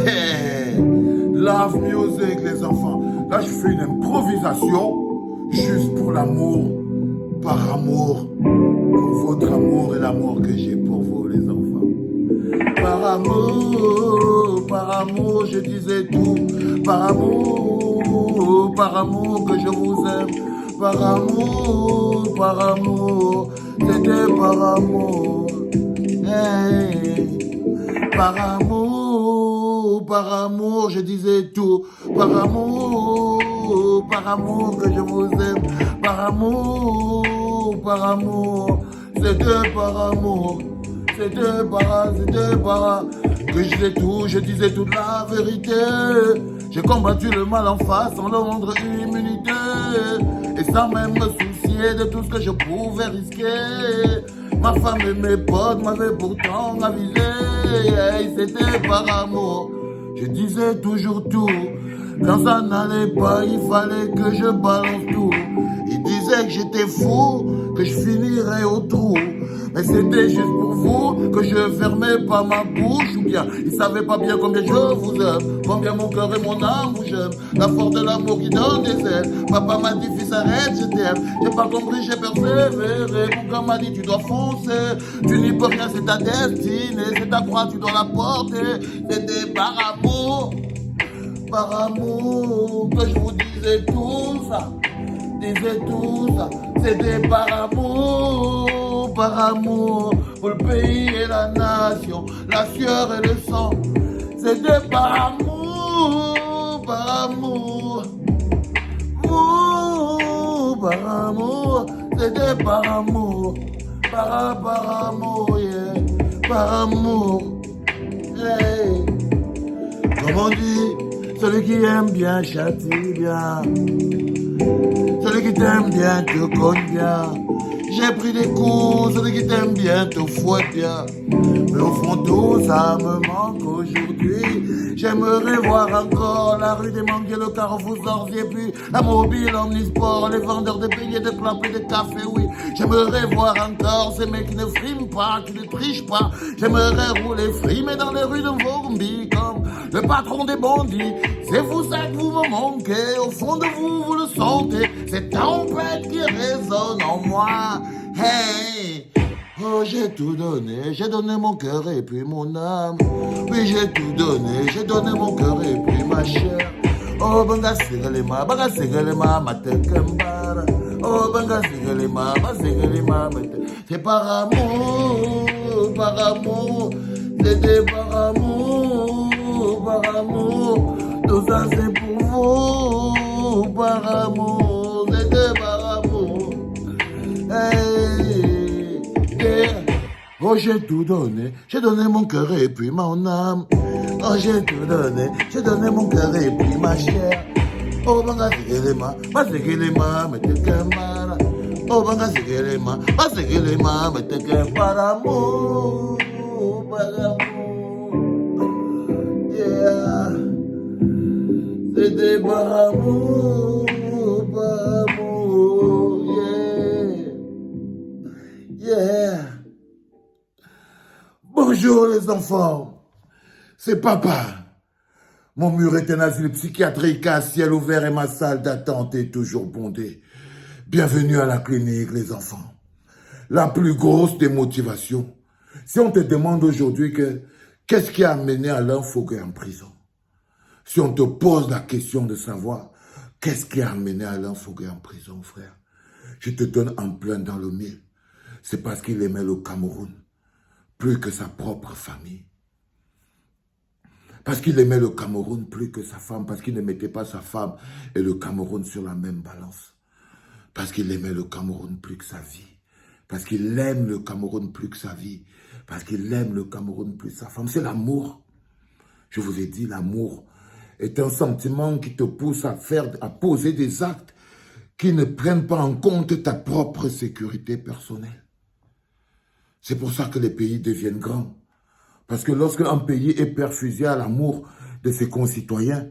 Hey, love music, les enfants. Là, je fais une improvisation juste pour l'amour, par amour, pour votre amour et l'amour que j'ai pour vous, les enfants. Par amour, je disais tout. Par amour que je vous aime. Par amour, c'était par amour. Hey. Par amour, je disais tout. Par amour que je vous aime. Par amour, c'était par amour. C'était par que je disais tout, je disais toute la vérité. J'ai combattu le mal en face sans le rendre immunité. Et sans même me soucier de tout ce que je pouvais risquer. Ma femme et mes potes m'avaient pourtant avisé. Hey, c'était par amour, je disais toujours tout. Quand ça n'allait pas, il fallait que je balance tout. Ils disaient que j'étais fou, que je finirais au trou. Mais c'était juste pour vous que je fermais pas ma bouche. Ou bien, ils savaient pas bien combien je vous aime, combien mon cœur et mon âme vous j'aime. La force de l'amour qui donne des ailes. Papa m'a dit, fils, arrête, je t'aime. J'ai pas compris, j'ai persévéré. Mon gars m'a dit, tu dois foncer. Tu n'y peux rien, c'est ta destinée. C'est ta croix, tu dois la porter. C'était par amour que je vous disais tout ça. C'était par amour, pour le pays et la nation, la sueur et le sang. C'était par amour, c'était par amour, yeah, par amour, hey. Comme on dit, celui qui aime bien châtie bien. Celui qui t'aime bien te cogne bien. J'ai pris des coups, celui qui t'aime bien te fouette bien. Mais au fond tout ça me manque aujourd'hui. J'aimerais voir encore la rue des Manguiers, le carrefour Zorzier, puis la mobile omnisport, les vendeurs de beignets, de clopes et de café, oui. J'aimerais voir encore ces mecs qui ne friment pas, qui ne trichent pas. J'aimerais rouler frimer dans les rues de Vormby comme le patron des bandits. C'est vous ça que vous me manquez, au fond de vous, vous le sentez. Cette tempête qui résonne en moi. Hey! Oh, j'ai tout donné, j'ai donné mon cœur et puis mon âme. Oui, j'ai tout donné, j'ai donné mon cœur et puis ma chair. Oh, banga sigalema, matekembara. Oh, banga sigalema, mate. C'est par amour, c'était par amour. Tout ça c'est pour vous, par amour, c'était par amour. Hey, yeah. Oh, j'ai tout donné mon cœur et puis mon âme. Oh, j'ai tout donné mon cœur et puis ma chair. Oh, banga sigelema, metekembara. Oh, banga sigelema, par amour, yeah. C'était par amour, yeah. Bonjour les enfants, c'est papa. Mon mur est un asile psychiatrique à ciel ouvert et ma salle d'attente est toujours bondée. Bienvenue à la clinique les enfants. La plus grosse des motivations, si on te demande aujourd'hui qu'est-ce qui a amené Alain Foguet en prison, si on te pose la question de savoir qu'est-ce qui a amené Alain Foguet en prison, frère, je te donne en plein dans le mille. C'est parce qu'il aimait le Cameroun plus que sa propre famille. Parce qu'il aimait le Cameroun plus que sa femme, parce qu'il ne mettait pas sa femme et le Cameroun sur la même balance. Parce qu'il aimait le Cameroun plus que sa vie. Parce qu'il aime le Cameroun plus que sa vie. Parce qu'il aime le Cameroun plus que sa femme. C'est l'amour. Je vous ai dit, l'amour est un sentiment qui te pousse à poser des actes qui ne prennent pas en compte ta propre sécurité personnelle. C'est pour ça que les pays deviennent grands. Parce que lorsqu'un pays est perfusé à l'amour de ses concitoyens,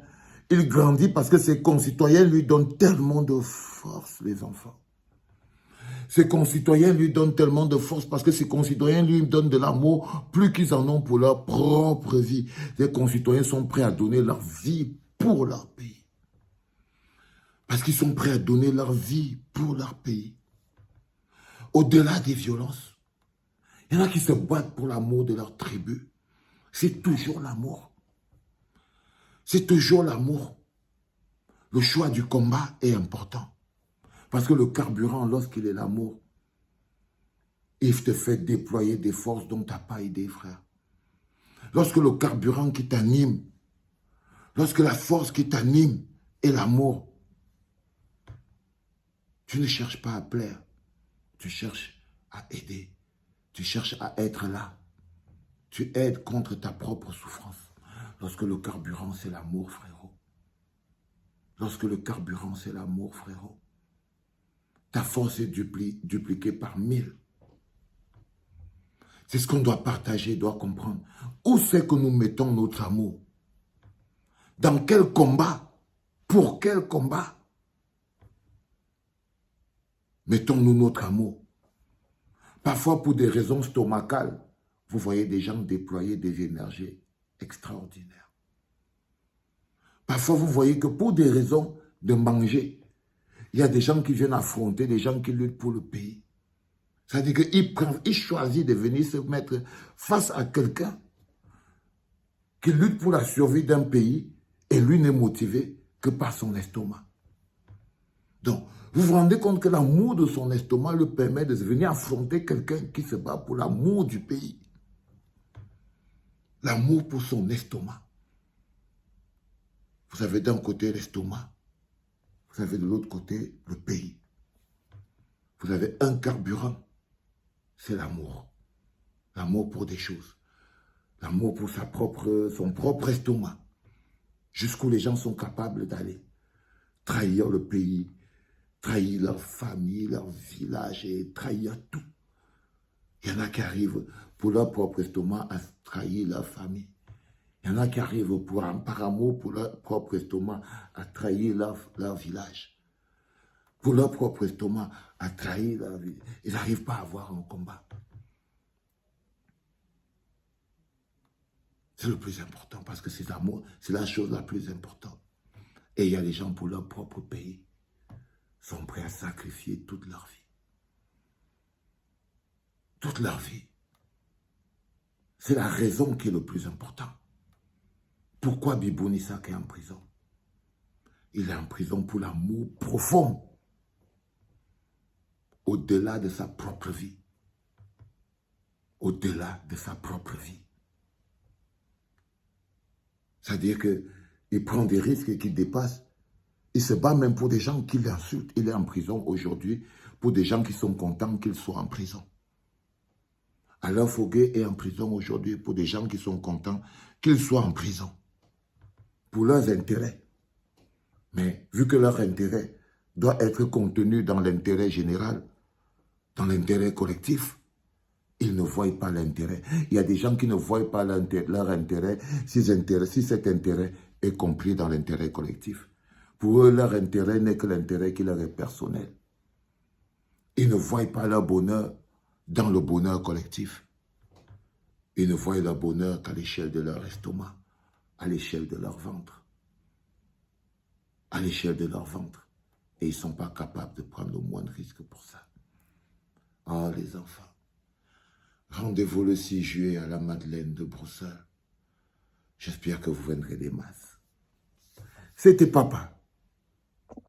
il grandit parce que ses concitoyens lui donnent tellement de force, les enfants. Ses concitoyens lui donnent tellement de force parce que ses concitoyens lui donnent de l'amour plus qu'ils en ont pour leur propre vie. Les concitoyens sont prêts à donner leur vie pour leur pays. Parce qu'ils sont prêts à donner leur vie pour leur pays. Au-delà des violences, il y en a qui se battent pour l'amour de leur tribu. C'est toujours l'amour. C'est toujours l'amour. Le choix du combat est important. Parce que le carburant, lorsqu'il est l'amour, il te fait déployer des forces dont tu n'as pas idée, frère. Lorsque le carburant qui t'anime, lorsque la force qui t'anime est l'amour, tu ne cherches pas à plaire, tu cherches à aider, tu cherches à être là. Tu aides contre ta propre souffrance. Lorsque le carburant, c'est l'amour, frérot. Lorsque le carburant, c'est l'amour, frérot. Ta force est dupliquée par 1000. C'est ce qu'on doit partager, doit comprendre. Où c'est que nous mettons notre amour? Dans quel combat? Pour quel combat? Mettons-nous notre amour. Parfois, pour des raisons stomacales, vous voyez des gens déployer des énergies extraordinaires. Parfois, vous voyez que pour des raisons de manger, il y a des gens qui viennent affronter, des gens qui luttent pour le pays. C'est-à-dire qu'il choisit de venir se mettre face à quelqu'un qui lutte pour la survie d'un pays et lui n'est motivé que par son estomac. Donc, vous vous rendez compte que l'amour de son estomac le permet de venir affronter quelqu'un qui se bat pour l'amour du pays. L'amour pour son estomac. Vous avez d'un côté l'estomac, vous avez de l'autre côté le pays. Vous avez un carburant, c'est l'amour. L'amour pour des choses. L'amour pour son propre estomac. Jusqu'où les gens sont capables d'aller. Trahir le pays, trahir leur famille, leur village et trahir tout. Il y en a qui arrivent pour leur propre estomac à trahir leur famille. Il y en a qui arrivent par amour pour leur propre estomac à trahir leur village. Pour leur propre estomac à trahir leur vie. Ils n'arrivent pas à avoir un combat. C'est le plus important parce que c'est l'amour, c'est la chose la plus importante. Et il y a des gens pour leur propre pays sont prêts à sacrifier toute leur vie. Toute leur vie. C'est la raison qui est le plus important. Pourquoi Bibou Nissak est en prison? Il est en prison pour l'amour profond. Au-delà de sa propre vie. Au-delà de sa propre vie. C'est-à-dire qu'il prend des risques et qu'il dépasse. Il se bat même pour des gens qui l'insultent. Il est en prison aujourd'hui pour des gens qui sont contents qu'il soit en prison. Alain Foguet est en prison aujourd'hui pour des gens qui sont contents qu'il soit en prison. Pour leurs intérêts. Mais vu que leur intérêt doit être contenu dans l'intérêt général, dans l'intérêt collectif, ils ne voient pas l'intérêt. Il y a des gens qui ne voient pas leur intérêt si cet intérêt est compris dans l'intérêt collectif. Pour eux, leur intérêt n'est que l'intérêt qui leur est personnel. Ils ne voient pas leur bonheur dans le bonheur collectif. Ils ne voient leur bonheur qu'à l'échelle de leur estomac, à l'échelle de leur ventre. À l'échelle de leur ventre. Et ils ne sont pas capables de prendre le moindre risque pour ça. Oh, les enfants. Rendez-vous le 6 juillet à la Madeleine de Bruxelles. J'espère que vous viendrez des masses. C'était papa.